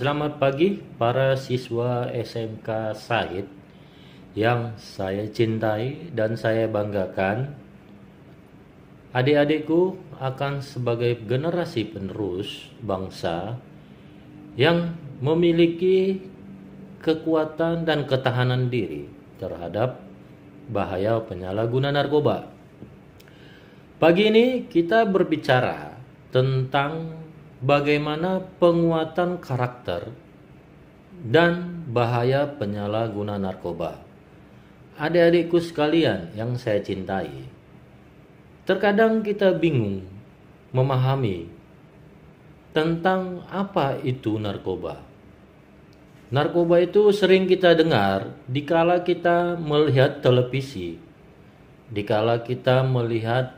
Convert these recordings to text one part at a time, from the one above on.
Selamat pagi para siswa SMK Said yang saya cintai dan saya banggakan. Adik-adikku akan sebagai generasi penerus bangsa yang memiliki kekuatan dan ketahanan diri terhadap bahaya penyalahguna narkoba. Pagi ini kita berbicara tentang bagaimana penguatan karakter dan bahaya penyalahguna narkoba. Adik-adikku sekalian yang saya cintai, terkadang kita bingung memahami tentang apa itu narkoba. Narkoba itu sering kita dengar dikala kita melihat televisi, dikala kita melihat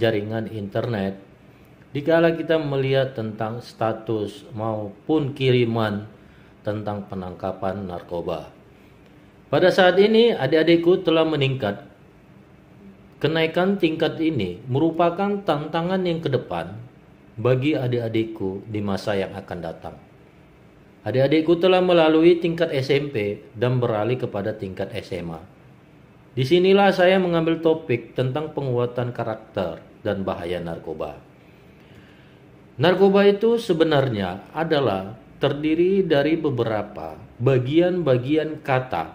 jaringan internet, dikala kita melihat tentang status maupun kiriman tentang penangkapan narkoba. Pada saat ini adik-adikku telah meningkat. Kenaikan tingkat ini merupakan tantangan yang ke depan bagi adik-adikku di masa yang akan datang. Adik-adikku telah melalui tingkat SMP dan beralih kepada tingkat SMA. Disinilah saya mengambil topik tentang penguatan karakter dan bahaya narkoba. Narkoba itu sebenarnya adalah terdiri dari beberapa bagian-bagian kata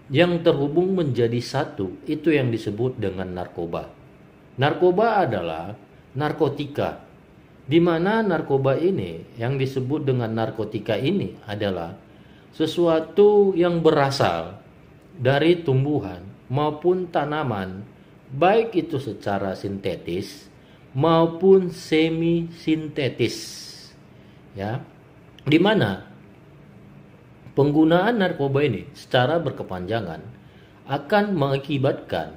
yang terhubung menjadi satu, itu yang disebut dengan narkoba. Narkoba adalah narkotika, di mana narkoba ini yang disebut dengan narkotika ini adalah sesuatu yang berasal dari tumbuhan maupun tanaman, baik itu secara sintetis maupun semi sintetis, ya, di mana penggunaan narkoba ini secara berkepanjangan akan mengakibatkan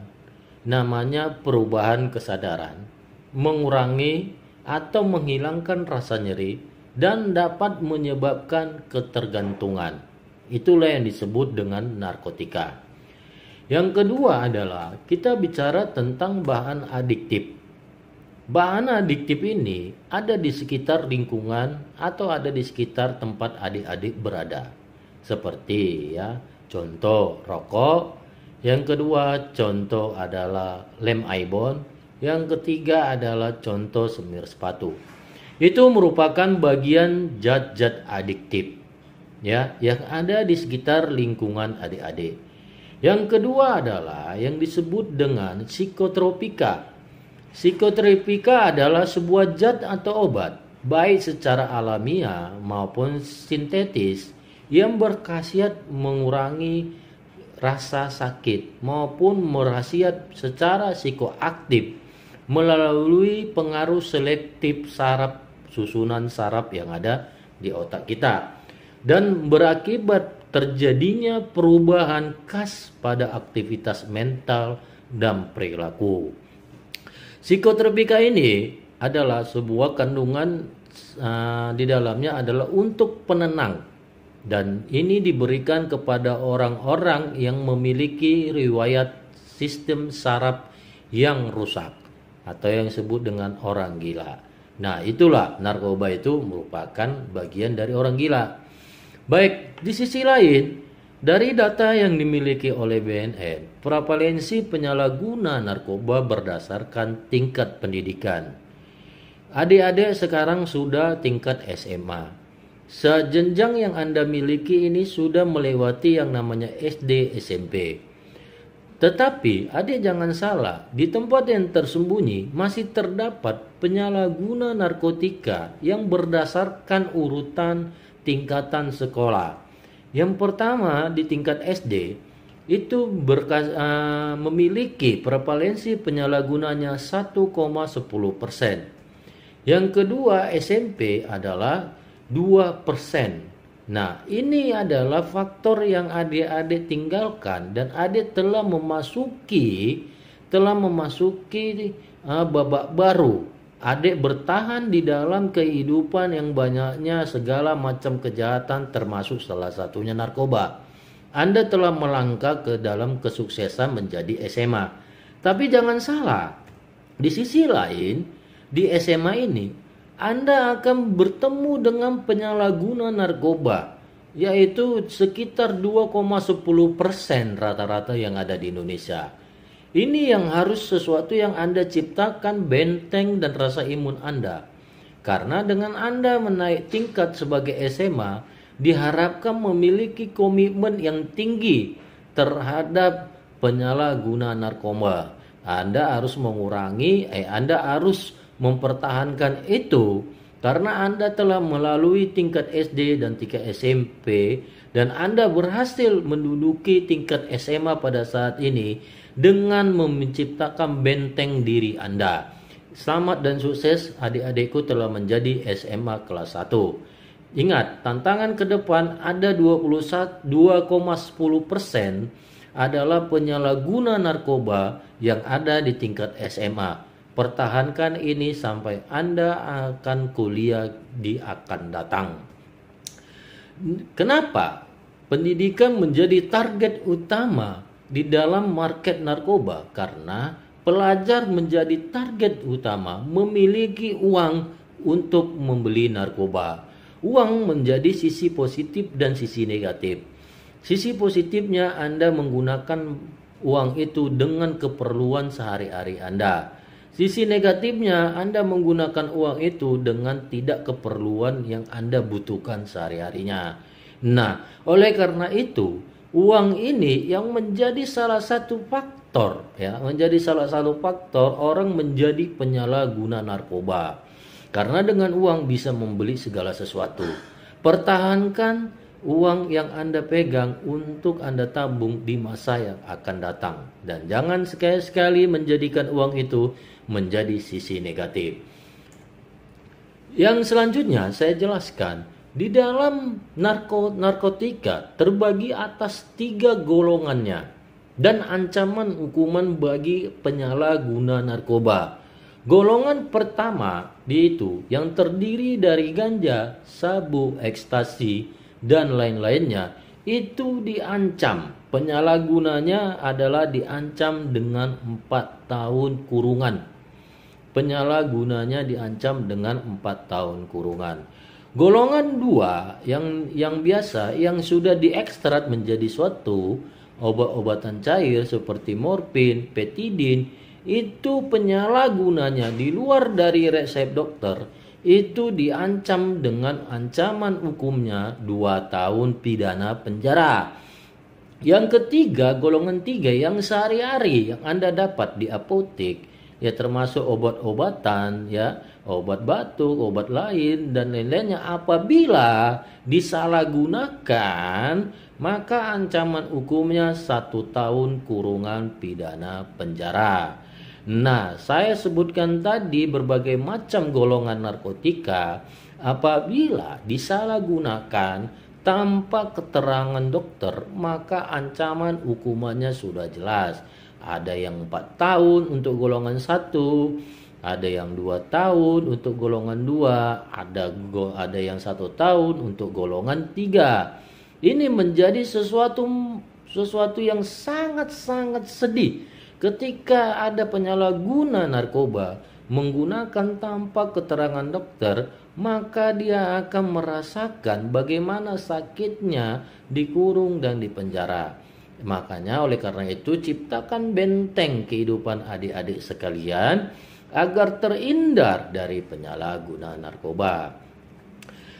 namanya perubahan kesadaran, mengurangi atau menghilangkan rasa nyeri dan dapat menyebabkan ketergantungan. Itulah yang disebut dengan narkotika. Yang kedua adalah kita bicara tentang bahan adiktif. Bahan adiktif ini ada di sekitar lingkungan atau ada di sekitar tempat adik-adik berada. Seperti contoh rokok, yang kedua contoh adalah lem ibon, yang ketiga adalah contoh semir sepatu. Itu merupakan bagian zat-zat adiktif yang ada di sekitar lingkungan adik-adik. Yang kedua adalah yang disebut dengan psikotropika. Psikotropika adalah sebuah zat atau obat, baik secara alamiah maupun sintetis, yang berkhasiat mengurangi rasa sakit maupun berkhasiat secara psikoaktif melalui pengaruh selektif susunan saraf yang ada di otak kita, dan berakibat terjadinya perubahan khas pada aktivitas mental dan perilaku. Psikotropika ini adalah sebuah kandungan di dalamnya adalah untuk penenang, dan ini diberikan kepada orang-orang yang memiliki riwayat sistem saraf yang rusak atau yang disebut dengan orang gila. Nah, itulah narkoba itu merupakan bagian dari orang gila. Baik, di sisi lain, dari data yang dimiliki oleh BNN, prevalensi penyalahguna narkoba berdasarkan tingkat pendidikan. Adik-adik sekarang sudah tingkat SMA. Sejenjang yang Anda miliki ini sudah melewati yang namanya SD, SMP. Tetapi adik jangan salah, di tempat yang tersembunyi masih terdapat penyalahguna narkotika yang berdasarkan urutan tingkatan sekolah. Yang pertama di tingkat SD itu memiliki prevalensi penyalahgunanya 1,10%. Yang kedua SMP adalah 2%. Nah, ini adalah faktor yang adik-adik tinggalkan, dan adik telah memasuki babak baru. Adik bertahan di dalam kehidupan yang banyaknya segala macam kejahatan, termasuk salah satunya narkoba. Anda telah melangkah ke dalam kesuksesan menjadi SMA. Tapi jangan salah, di sisi lain, di SMA ini Anda akan bertemu dengan penyalahguna narkoba, yaitu sekitar 2,10% rata-rata yang ada di Indonesia. Ini yang harus sesuatu yang Anda ciptakan benteng dan rasa imun Anda. Karena dengan Anda menaik tingkat sebagai SMA, diharapkan memiliki komitmen yang tinggi terhadap penyalahguna narkoba. Anda harus Anda harus mempertahankan itu karena Anda telah melalui tingkat SD dan tingkat SMP dan Anda berhasil menduduki tingkat SMA pada saat ini dengan menciptakan benteng diri Anda. Selamat dan sukses, adik-adikku telah menjadi SMA kelas 1. Ingat, tantangan ke depan ada 2,10% adalah penyalahguna narkoba yang ada di tingkat SMA. Pertahankan ini sampai Anda akan kuliah di akan datang. Kenapa pendidikan menjadi target utama di dalam market narkoba? Karena pelajar menjadi target utama memiliki uang untuk membeli narkoba. Uang menjadi sisi positif dan sisi negatif. Sisi positifnya Anda menggunakan uang itu dengan keperluan sehari-hari Anda. Sisi negatifnya Anda menggunakan uang itu dengan tidak keperluan yang Anda butuhkan sehari-harinya. Nah, oleh karena itu, uang ini yang menjadi salah satu faktor orang menjadi penyalahguna narkoba. Karena dengan uang bisa membeli segala sesuatu. Pertahankan uang yang Anda pegang untuk Anda tabung di masa yang akan datang. Dan jangan sekali-sekali menjadikan uang itu menjadi sisi negatif. Yang selanjutnya saya jelaskan, di dalam narkotika terbagi atas 3 golongannya dan ancaman hukuman bagi penyalahguna narkoba. Golongan pertama yaitu yang terdiri dari ganja, sabu, ekstasi, dan lain-lainnya itu diancam. Penyalahgunanya adalah diancam dengan 4 tahun kurungan. Penyalahgunanya diancam dengan 4 tahun kurungan. Golongan 2 yang biasa yang sudah diekstrak menjadi suatu obat-obatan cair seperti morfin, petidin, itu penyalahgunanya di luar dari resep dokter itu diancam dengan ancaman hukumnya 2 tahun pidana penjara. Yang ketiga, golongan 3 yang sehari-hari yang Anda dapat di apotek, ya termasuk obat-obatan, ya obat batuk, obat lain dan lain-lainnya, apabila disalahgunakan maka ancaman hukumnya 1 tahun kurungan pidana penjara. Nah, saya sebutkan tadi berbagai macam golongan narkotika apabila disalahgunakan tanpa keterangan dokter maka ancaman hukumannya sudah jelas. Ada yang 4 tahun untuk golongan 1, ada yang 2 tahun untuk golongan 2, ada yang 1 tahun untuk golongan 3. Ini menjadi sesuatu yang sangat-sangat sedih ketika ada penyalahguna narkoba menggunakan tanpa keterangan dokter, maka dia akan merasakan bagaimana sakitnya dikurung dan dipenjara. Makanya oleh karena itu ciptakan benteng kehidupan adik-adik sekalian agar terhindar dari penyalahgunaan narkoba.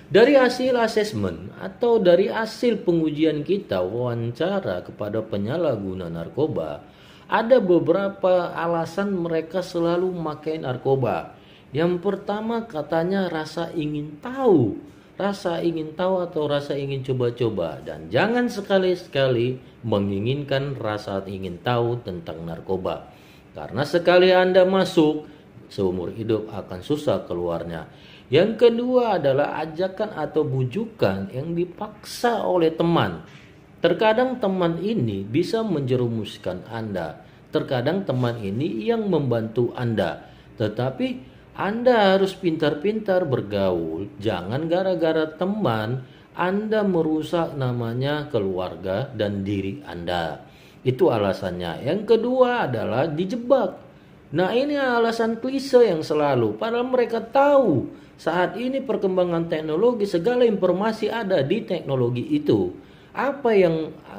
Dari hasil asesmen atau dari hasil pengujian kita wawancara kepada penyalahguna narkoba, ada beberapa alasan mereka selalu memakai narkoba. Yang pertama katanya rasa ingin tahu atau rasa ingin coba-coba, dan jangan sekali-sekali menginginkan rasa ingin tahu tentang narkoba. Karena sekali Anda masuk, seumur hidup akan susah keluarnya. Yang kedua adalah ajakan atau bujukan yang dipaksa oleh teman. Terkadang teman ini bisa menjerumuskan Anda. Terkadang teman ini yang membantu Anda. Tetapi Anda harus pintar-pintar bergaul. Jangan gara-gara teman Anda merusak namanya keluarga dan diri Anda. Itu alasannya. Yang kedua adalah dijebak. Nah, ini alasan klise yang selalu, padahal mereka tahu saat ini perkembangan teknologi, segala informasi ada di teknologi itu.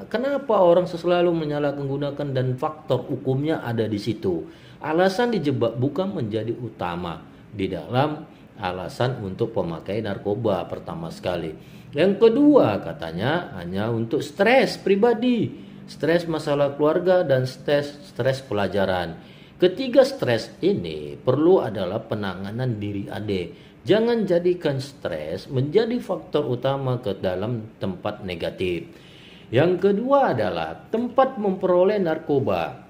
Kenapa orang selalu menyalahgunakan dan faktor hukumnya ada di situ. Alasan dijebak bukan menjadi utama di dalam alasan untuk pemakai narkoba pertama sekali. Yang kedua katanya hanya untuk stres pribadi, stres masalah keluarga dan stres pelajaran. Ketiga stres ini perlu adalah penanganan diri Ade. Jangan jadikan stres menjadi faktor utama ke dalam tempat negatif. Yang kedua adalah tempat memperoleh narkoba.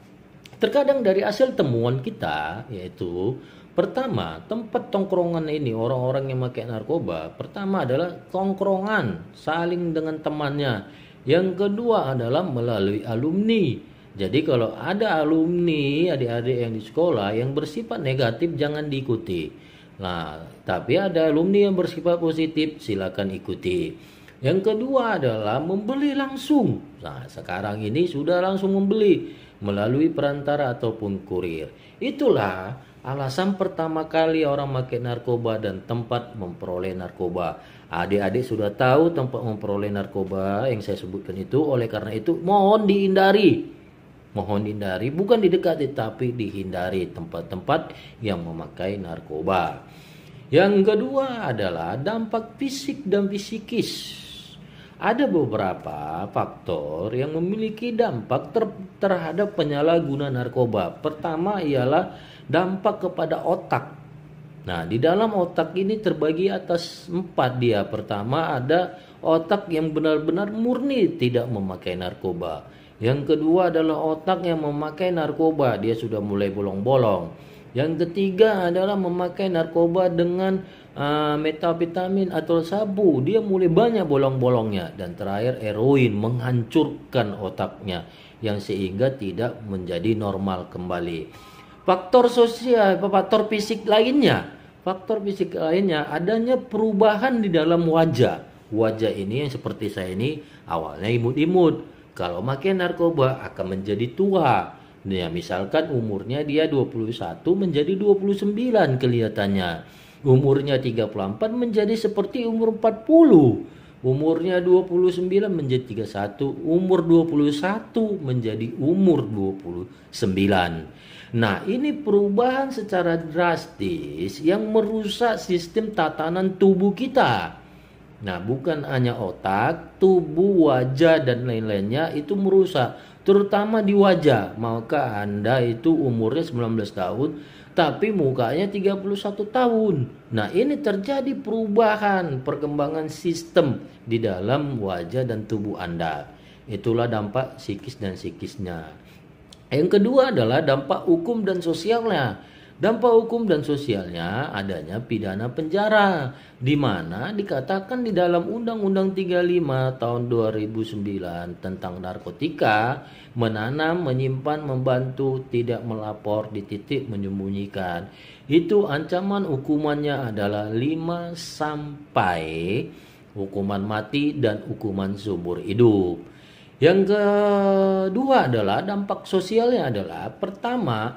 Terkadang dari hasil temuan kita yaitu pertama, tempat tongkrongan ini orang-orang yang pakai narkoba, pertama adalah tongkrongan saling dengan temannya. Yang kedua adalah melalui alumni. Jadi kalau ada alumni, adik-adik yang di sekolah yang bersifat negatif jangan diikuti. Nah, tapi ada alumni yang bersifat positif, silakan ikuti. Yang kedua adalah membeli langsung. Nah, sekarang ini sudah langsung membeli melalui perantara ataupun kurir. Itulah alasan pertama kali orang pakai narkoba dan tempat memperoleh narkoba. Adik-adik sudah tahu tempat memperoleh narkoba yang saya sebutkan itu, oleh karena itu mohon dihindari. Mohon dihindari, bukan didekati tapi dihindari tempat-tempat yang memakai narkoba. Yang kedua adalah dampak fisik dan psikis. Ada beberapa faktor yang memiliki dampak terhadap penyalahguna narkoba. Pertama ialah dampak kepada otak. Nah, di dalam otak ini terbagi atas 4 dia. Pertama ada otak yang benar-benar murni tidak memakai narkoba. Yang kedua adalah otak yang memakai narkoba, dia sudah mulai bolong-bolong. Yang ketiga adalah memakai narkoba dengan metavitamin atau sabu, dia mulai banyak bolong-bolongnya. Dan terakhir heroin menghancurkan otaknya yang sehingga tidak menjadi normal kembali. Faktor sosial, faktor fisik lainnya adanya perubahan di dalam wajah. Wajah ini yang seperti saya ini awalnya imut-imut. Kalau makin narkoba akan menjadi tua. Nah, misalkan umurnya dia 21 menjadi 29 kelihatannya. Umurnya 34 menjadi seperti umur 40. Umurnya 29 menjadi 31. Umur 21 menjadi umur 29. Nah, ini perubahan secara drastis yang merusak sistem tatanan tubuh kita. Nah, bukan hanya otak, tubuh, wajah, dan lain-lainnya itu merusak. Terutama di wajah. Maka Anda itu umurnya 19 tahun, tapi mukanya 31 tahun. Nah, ini terjadi perubahan, perkembangan sistem di dalam wajah dan tubuh Anda. Itulah dampak psikis dan psikisnya. Yang kedua adalah dampak hukum dan sosialnya. Dampak hukum dan sosialnya adanya pidana penjara, di mana dikatakan di dalam Undang-Undang 35 tahun 2009 tentang narkotika, menanam, menyimpan, membantu, tidak melapor, dititik, menyembunyikan. Itu ancaman hukumannya adalah 5 sampai hukuman mati dan hukuman seumur hidup. Yang kedua adalah dampak sosialnya adalah pertama,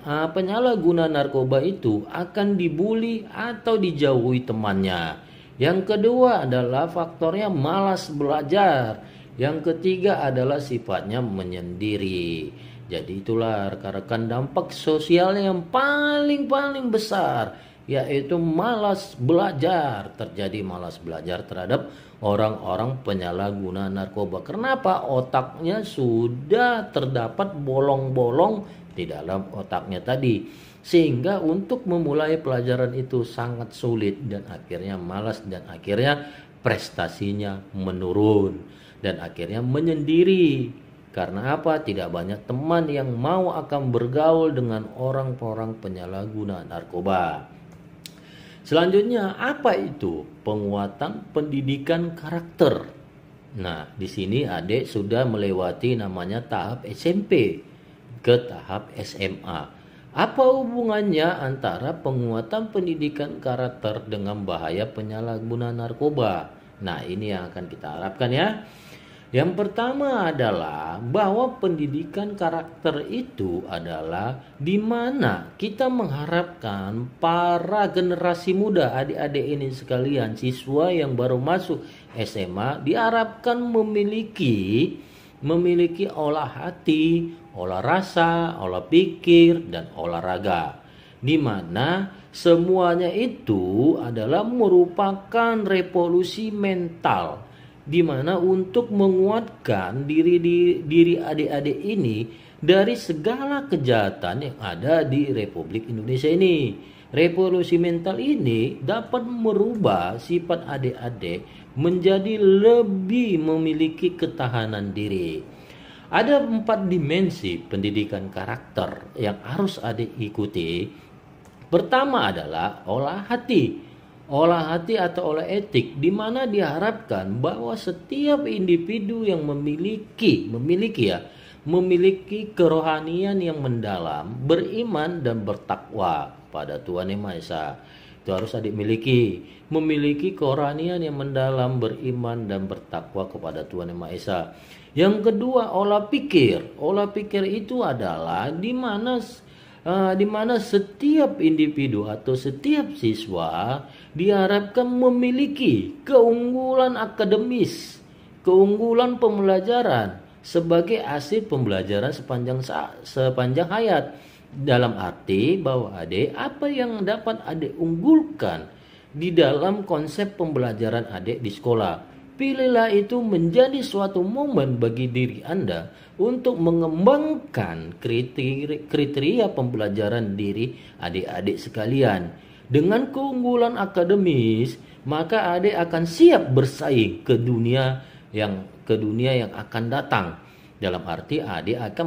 penyalahguna narkoba itu akan dibully atau dijauhi temannya. Yang kedua adalah faktornya malas belajar. Yang ketiga adalah sifatnya menyendiri. Jadi itulah rekan-rekan dampak sosial yang paling besar, yaitu malas belajar. Terjadi malas belajar terhadap orang-orang penyalahguna narkoba. Kenapa? Otaknya sudah terdapat bolong-bolong di dalam otaknya tadi, sehingga untuk memulai pelajaran itu sangat sulit dan akhirnya malas dan akhirnya prestasinya menurun dan akhirnya menyendiri. Karena apa? Tidak banyak teman yang mau akan bergaul dengan orang-orang penyalahguna narkoba. Selanjutnya apa itu? Penguatan pendidikan karakter. Nah, di sini adik sudah melewati namanya tahap SMP ke tahap SMA. Apa hubungannya antara penguatan pendidikan karakter dengan bahaya penyalahgunaan narkoba? Nah, ini yang akan kita harapkan ya. Yang pertama adalah bahwa pendidikan karakter itu adalah di mana kita mengharapkan para generasi muda, adik-adik ini sekalian, siswa yang baru masuk SMA diharapkan memiliki olah hati, olah rasa, olah pikir, dan olahraga. Di mana semuanya itu adalah merupakan revolusi mental, di mana untuk menguatkan diri adik-adik ini dari segala kejahatan yang ada di Republik Indonesia ini. Revolusi mental ini dapat merubah sifat adik-adik menjadi lebih memiliki ketahanan diri. Ada 4 dimensi pendidikan karakter yang harus adik ikuti. Pertama adalah olah hati. Olah hati atau olah etik, di mana diharapkan bahwa setiap individu yang memiliki kerohanian yang mendalam, beriman dan bertakwa pada Tuhan Yang Maha Esa. Itu harus adik memiliki kerohanian yang mendalam, beriman dan bertakwa kepada Tuhan Yang Maha Esa. Yang kedua, olah pikir. Olah pikir itu adalah di mana setiap individu atau setiap siswa diharapkan memiliki keunggulan akademis, keunggulan pembelajaran sebagai hasil pembelajaran sepanjang hayat. Dalam arti bahwa adik, apa yang dapat adik unggulkan di dalam konsep pembelajaran adik di sekolah, pilihlah itu menjadi suatu momen bagi diri Anda untuk mengembangkan kriteria pembelajaran diri adik-adik sekalian. Dengan keunggulan akademis, maka adik akan siap bersaing ke dunia yang akan datang. Dalam arti adik akan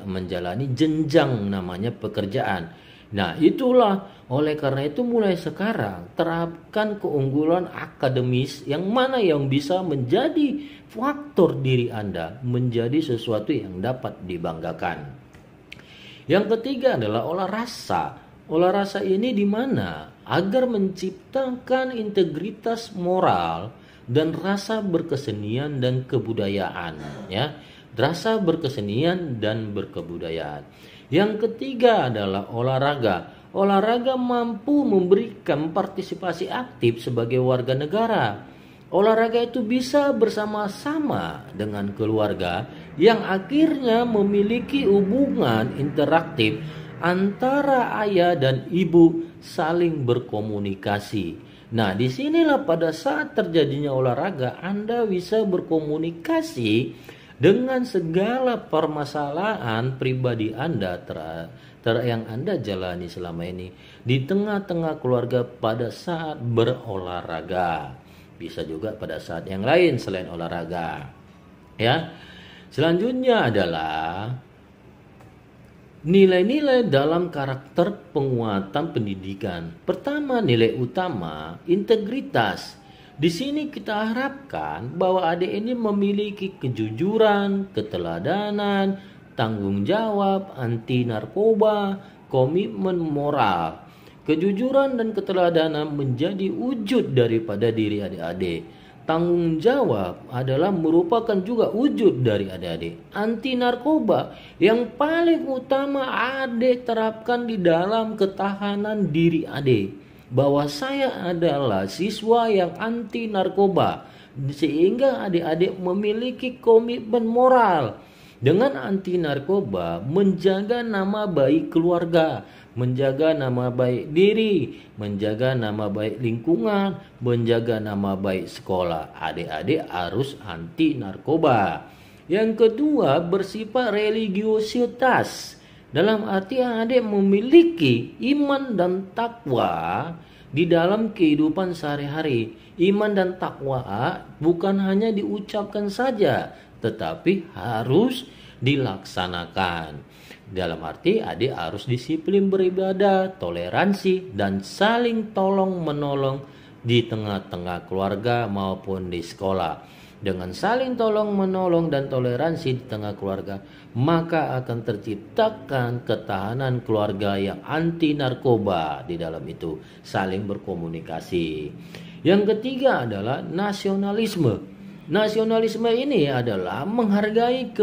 menjalani jenjang namanya pekerjaan. Nah, itulah oleh karena itu mulai sekarang terapkan keunggulan akademis yang mana yang bisa menjadi faktor diri Anda menjadi sesuatu yang dapat dibanggakan. Yang ketiga adalah olah rasa. Olah rasa ini di mana agar menciptakan integritas moral dan rasa berkesenian dan kebudayaan, ya. Rasa berkesenian dan berkebudayaan. Yang ketiga adalah olahraga. Olahraga mampu memberikan partisipasi aktif sebagai warga negara. Olahraga itu bisa bersama-sama dengan keluarga yang akhirnya memiliki hubungan interaktif antara ayah dan ibu saling berkomunikasi. Nah, disinilah pada saat terjadinya olahraga Anda bisa berkomunikasi dengan segala permasalahan pribadi Anda yang Anda jalani selama ini di tengah-tengah keluarga pada saat berolahraga. Bisa juga pada saat yang lain selain olahraga. Ya. Selanjutnya adalah nilai-nilai dalam karakter penguatan pendidikan. Pertama, nilai utama integritas. Di sini kita harapkan bahwa adik ini memiliki kejujuran, keteladanan, tanggung jawab, anti narkoba, komitmen moral. Kejujuran dan keteladanan menjadi wujud daripada diri adik-adik. Tanggung jawab adalah merupakan juga wujud dari adik-adik. Anti narkoba yang paling utama adik terapkan di dalam ketahanan diri adik. Bahwa saya adalah siswa yang anti narkoba, sehingga adik-adik memiliki komitmen moral dengan anti narkoba, menjaga nama baik keluarga, menjaga nama baik diri, menjaga nama baik lingkungan, menjaga nama baik sekolah. Adik-adik harus anti narkoba. Yang kedua, bersifat religiositas. Dalam arti adik memiliki iman dan takwa di dalam kehidupan sehari-hari. Iman dan takwa bukan hanya diucapkan saja, tetapi harus dilaksanakan. Dalam arti adik harus disiplin beribadah, toleransi, dan saling tolong-menolong di tengah-tengah keluarga maupun di sekolah. Dengan saling tolong-menolong dan toleransi di tengah keluarga, maka akan terciptakan ketahanan keluarga yang anti narkoba di dalam itu, saling berkomunikasi. Yang ketiga adalah nasionalisme. Nasionalisme ini adalah menghargai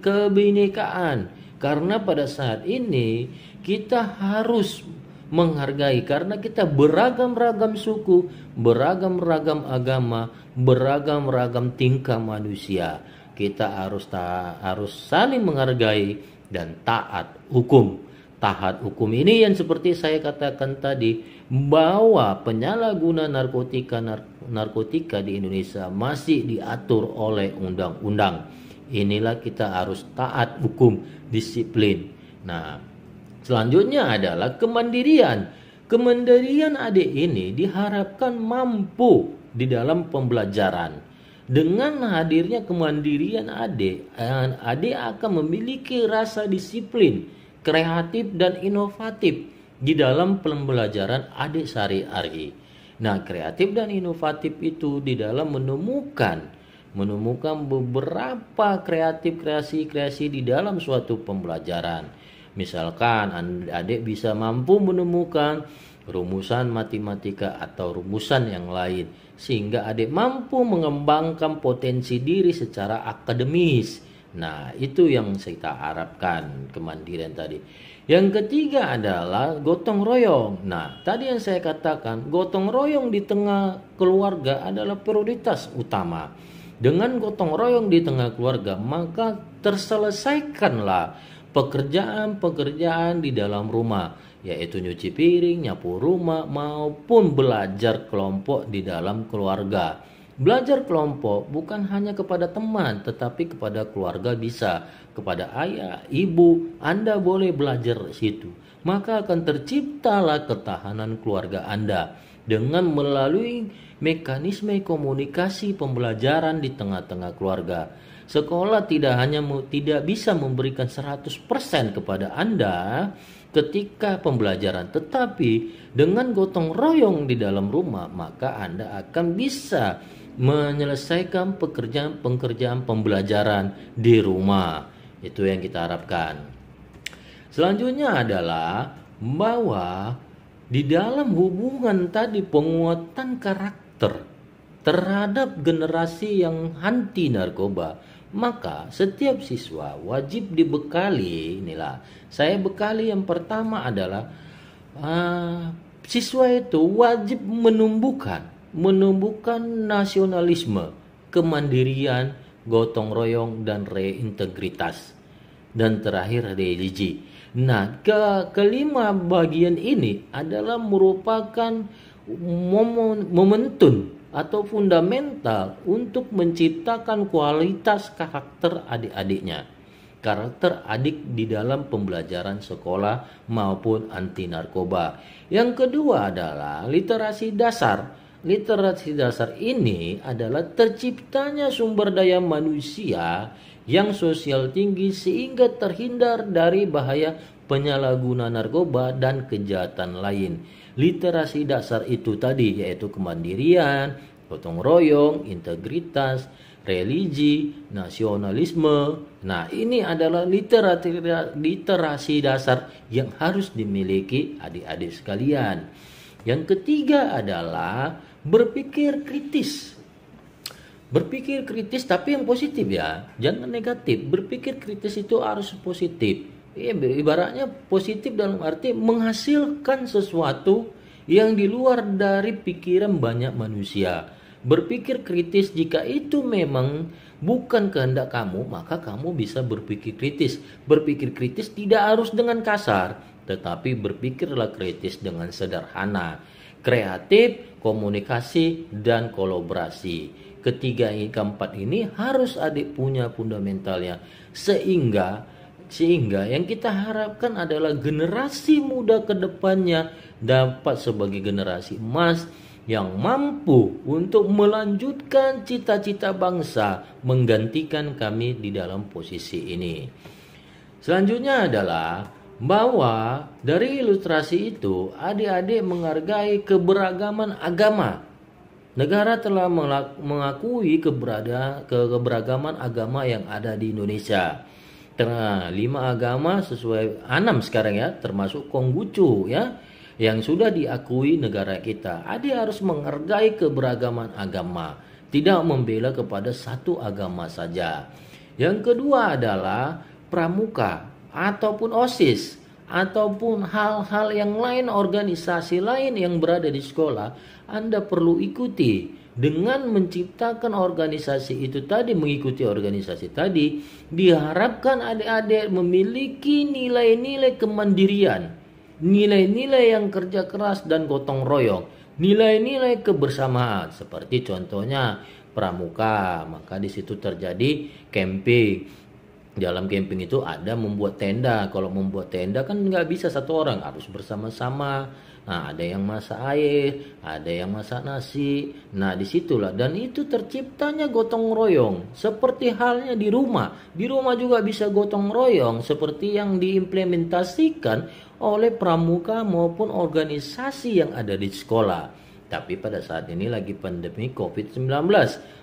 kebinekaan, karena pada saat ini kita harus menghargai karena kita beragam-ragam suku, beragam-ragam agama, beragam-ragam tingkah manusia. Kita harus saling menghargai dan taat hukum. Taat hukum ini yang seperti saya katakan tadi, bahwa penyalahguna narkotika di Indonesia masih diatur oleh undang-undang. Inilah kita harus taat hukum, disiplin. Nah, selanjutnya adalah kemandirian. Kemandirian adik ini diharapkan mampu di dalam pembelajaran. Dengan hadirnya kemandirian adik akan memiliki rasa disiplin, kreatif dan inovatif di dalam pembelajaran adik sehari-hari. Nah, kreatif dan inovatif itu di dalam menemukan beberapa kreasi-kreasi di dalam suatu pembelajaran. Misalkan adik bisa mampu menemukan rumusan matematika atau rumusan yang lain, sehingga adik mampu mengembangkan potensi diri secara akademis. Nah, itu yang kita harapkan, kemandirian tadi. Yang ketiga adalah gotong royong. Nah, tadi yang saya katakan, gotong royong di tengah keluarga adalah prioritas utama. Dengan gotong royong di tengah keluarga, maka terselesaikanlah pekerjaan-pekerjaan di dalam rumah, yaitu nyuci piring, nyapu rumah, maupun belajar kelompok di dalam keluarga. Belajar kelompok bukan hanya kepada teman, tetapi kepada keluarga bisa. Kepada ayah, ibu, Anda boleh belajar di situ. Maka akan terciptalah ketahanan keluarga Anda dengan melalui mekanisme komunikasi pembelajaran di tengah-tengah keluarga. Sekolah tidak bisa memberikan 100% kepada Anda ketika pembelajaran, tetapi dengan gotong royong di dalam rumah, maka Anda akan bisa menyelesaikan pekerjaan pembelajaran di rumah. Itu yang kita harapkan. Selanjutnya adalah bahwa di dalam hubungan tadi, penguatan karakter terhadap generasi yang anti narkoba, maka setiap siswa wajib dibekali. Inilah saya bekali, yang pertama adalah siswa itu wajib menumbuhkan nasionalisme, kemandirian, gotong royong, dan reintegritas. Dan terakhir, religi. Nah, kelima bagian ini adalah merupakan momentum atau fundamental untuk menciptakan kualitas karakter adik-adiknya. Karakter adik di dalam pembelajaran sekolah maupun anti narkoba. Yang kedua adalah literasi dasar. Literasi dasar ini adalah terciptanya sumber daya manusia yang sosial tinggi sehingga terhindar dari bahaya penyalahguna narkoba dan kejahatan lain. Literasi dasar itu tadi yaitu kemandirian, gotong royong, integritas, religi, nasionalisme. Nah, ini adalah literasi dasar yang harus dimiliki adik-adik sekalian. Yang ketiga adalah berpikir kritis. Berpikir kritis tapi yang positif ya, jangan negatif. Berpikir kritis itu harus positif. Ibaratnya positif dalam arti menghasilkan sesuatu yang di luar dari pikiran banyak manusia. Berpikir kritis, jika itu memang bukan kehendak kamu, maka kamu bisa berpikir kritis. Berpikir kritis tidak harus dengan kasar, tetapi berpikirlah kritis dengan sederhana, kreatif, komunikasi, dan kolaborasi. Ketiga, keempat ini harus adik punya fundamentalnya, sehingga yang kita harapkan adalah generasi muda ke depannya dapat sebagai generasi emas yang mampu untuk melanjutkan cita-cita bangsa, menggantikan kami di dalam posisi ini. Selanjutnya adalah bahwa dari ilustrasi itu adik-adik menghargai keberagaman agama. Negara telah mengakui keberagaman agama yang ada di Indonesia. 5 agama sesuai 6 sekarang ya, termasuk Konghucu ya, yang sudah diakui negara kita. Adik harus menghargai keberagaman agama. tidak membela kepada satu agama saja. Yang kedua adalah pramuka ataupun OSIS ataupun hal-hal yang lain, organisasi lain yang berada di sekolah, Anda perlu ikuti. Dengan menciptakan organisasi itu tadi, mengikuti organisasi tadi, diharapkan adik-adik memiliki nilai-nilai kemandirian, nilai-nilai yang kerja keras dan gotong royong, nilai-nilai kebersamaan. Seperti contohnya pramuka, maka di situ terjadi camping. Dalam camping itu ada membuat tenda. Kalau membuat tenda kan nggak bisa satu orang, harus bersama-sama. Nah, ada yang masak air, ada yang masak nasi. Nah, disitulah, dan itu terciptanya gotong royong. Seperti halnya di rumah. Di rumah juga bisa gotong royong seperti yang diimplementasikan oleh pramuka maupun organisasi yang ada di sekolah. Tapi pada saat ini lagi pandemi COVID-19,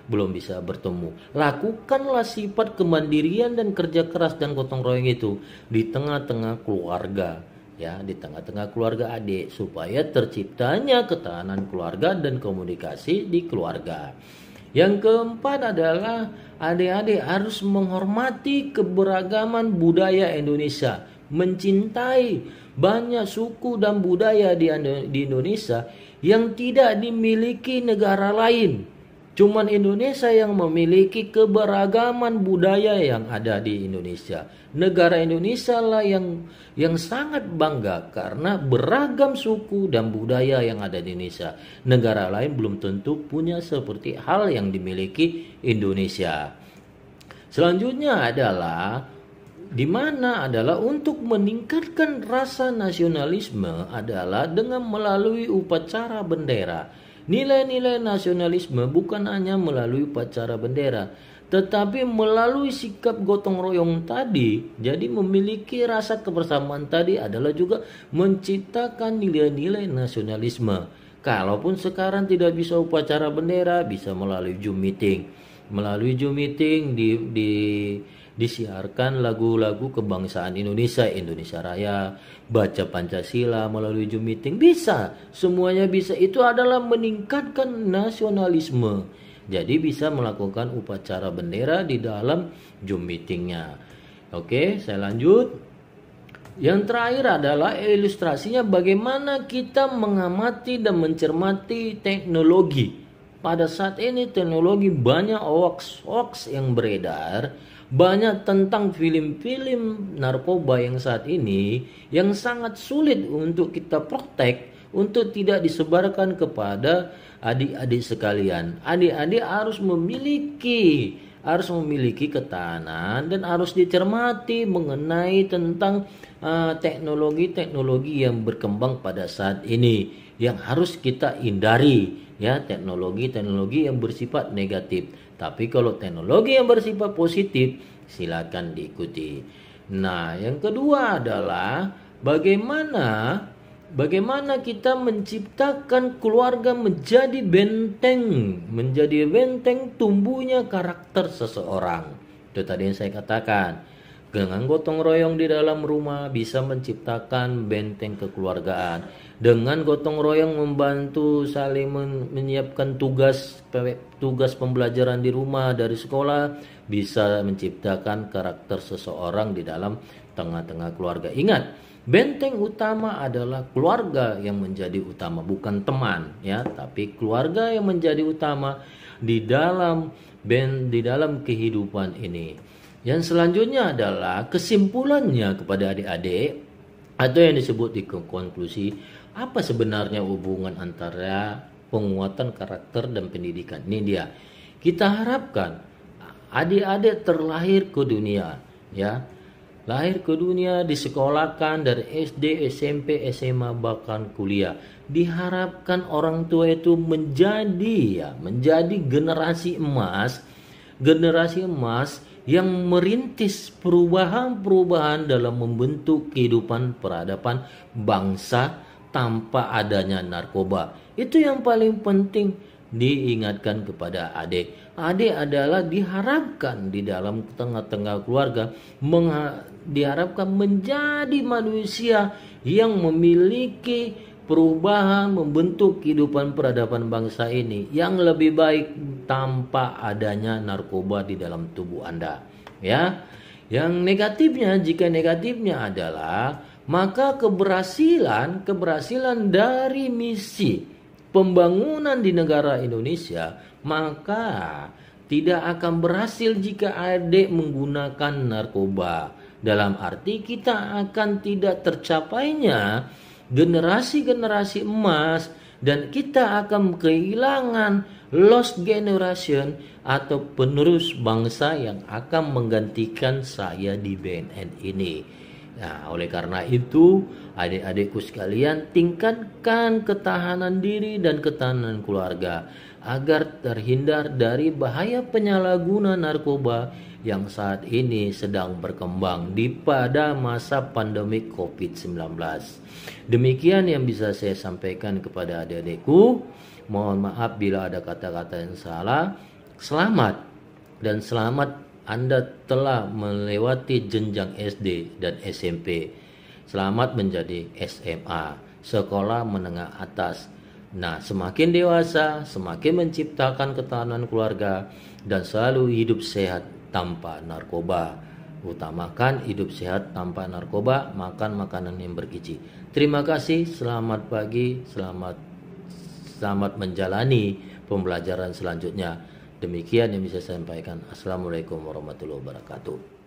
belum bisa bertemu. Lakukanlah sifat kemandirian dan kerja keras dan gotong royong itu di tengah-tengah keluarga, ya, di tengah-tengah keluarga adik, supaya terciptanya ketahanan keluarga dan komunikasi di keluarga. Yang keempat adalah adik-adik harus menghormati keberagaman budaya Indonesia, mencintai banyak suku dan budaya di Indonesia yang tidak dimiliki negara lain. Cuman Indonesia yang memiliki keberagaman budaya yang ada di Indonesia. Negara Indonesia lah yang sangat bangga karena beragam suku dan budaya yang ada di Indonesia. Negara lain belum tentu punya seperti hal yang dimiliki Indonesia. Selanjutnya adalah untuk meningkatkan rasa nasionalisme adalah dengan melalui upacara bendera. Nilai-nilai nasionalisme bukan hanya melalui upacara bendera, tetapi melalui sikap gotong royong tadi. Jadi memiliki rasa kebersamaan tadi adalah juga menciptakan nilai-nilai nasionalisme. Kalaupun sekarang tidak bisa upacara bendera, bisa melalui Zoom meeting. Melalui Zoom meeting disiarkan lagu-lagu kebangsaan Indonesia, Indonesia Raya, baca Pancasila melalui Zoom meeting, bisa, semuanya bisa. Itu adalah meningkatkan nasionalisme. Jadi bisa melakukan upacara bendera di dalam Zoom meetingnya. Oke, saya lanjut. Yang terakhir adalah ilustrasinya bagaimana kita mengamati dan mencermati teknologi. Pada saat ini teknologi banyak hoax yang beredar. Banyak tentang film-film narkoba yang saat ini yang sangat sulit untuk kita protek, untuk tidak disebarkan kepada adik-adik sekalian. Adik-adik harus memiliki ketahanan dan harus dicermati mengenai tentang teknologi-teknologi yang berkembang pada saat ini yang harus kita hindari, ya, teknologi-teknologi yang bersifat negatif. Tapi kalau teknologi yang bersifat positif, silakan diikuti. Nah, yang kedua adalah bagaimana kita menciptakan keluarga menjadi benteng tumbuhnya karakter seseorang. Itu tadi yang saya katakan. Dengan gotong royong di dalam rumah bisa menciptakan benteng kekeluargaan. Dengan gotong royong membantu saling menyiapkan tugas pembelajaran di rumah dari sekolah, bisa menciptakan karakter seseorang di dalam tengah-tengah keluarga. Ingat, benteng utama adalah keluarga yang menjadi utama, bukan teman, ya, tapi keluarga yang menjadi utama di dalam kehidupan ini. Yang selanjutnya adalah kesimpulannya kepada adik-adik atau yang disebut di konklusi, apa sebenarnya hubungan antara penguatan karakter dan pendidikan. Ini dia. Kita harapkan adik-adik terlahir ke dunia, ya. Lahir ke dunia, disekolahkan dari SD, SMP, SMA, bahkan kuliah. Diharapkan orang tua itu menjadi generasi emas yang merintis perubahan-perubahan dalam membentuk kehidupan peradaban bangsa tanpa adanya narkoba. Itu yang paling penting diingatkan kepada adik. Adik adalah diharapkan di dalam tengah-tengah keluarga diharapkan menjadi manusia yang memiliki perubahan, membentuk kehidupan peradaban bangsa ini yang lebih baik tanpa adanya narkoba di dalam tubuh Anda. Ya. Yang negatifnya, jika negatifnya adalah maka keberhasilan dari misi pembangunan di negara Indonesia maka tidak akan berhasil jika adik menggunakan narkoba. Dalam arti kita akan tidak tercapainya generasi-generasi emas dan kita akan kehilangan lost generation atau penerus bangsa yang akan menggantikan saya di BNN ini. Nah, oleh karena itu, adik-adikku sekalian, tingkatkan ketahanan diri dan ketahanan keluarga agar terhindar dari bahaya penyalahguna narkoba yang saat ini sedang berkembang pada masa pandemi COVID-19. Demikian yang bisa saya sampaikan kepada adik-adikku. Mohon maaf bila ada kata-kata yang salah. Selamat Anda telah melewati jenjang SD dan SMP. Selamat menjadi SMA, sekolah menengah atas. Nah, semakin dewasa, semakin menciptakan ketahanan keluarga dan selalu hidup sehat tanpa narkoba. Utamakan hidup sehat tanpa narkoba, makan makanan yang bergizi. Terima kasih, selamat pagi, selamat menjalani pembelajaran selanjutnya. Demikian yang bisa saya sampaikan. Assalamualaikum warahmatullahi wabarakatuh.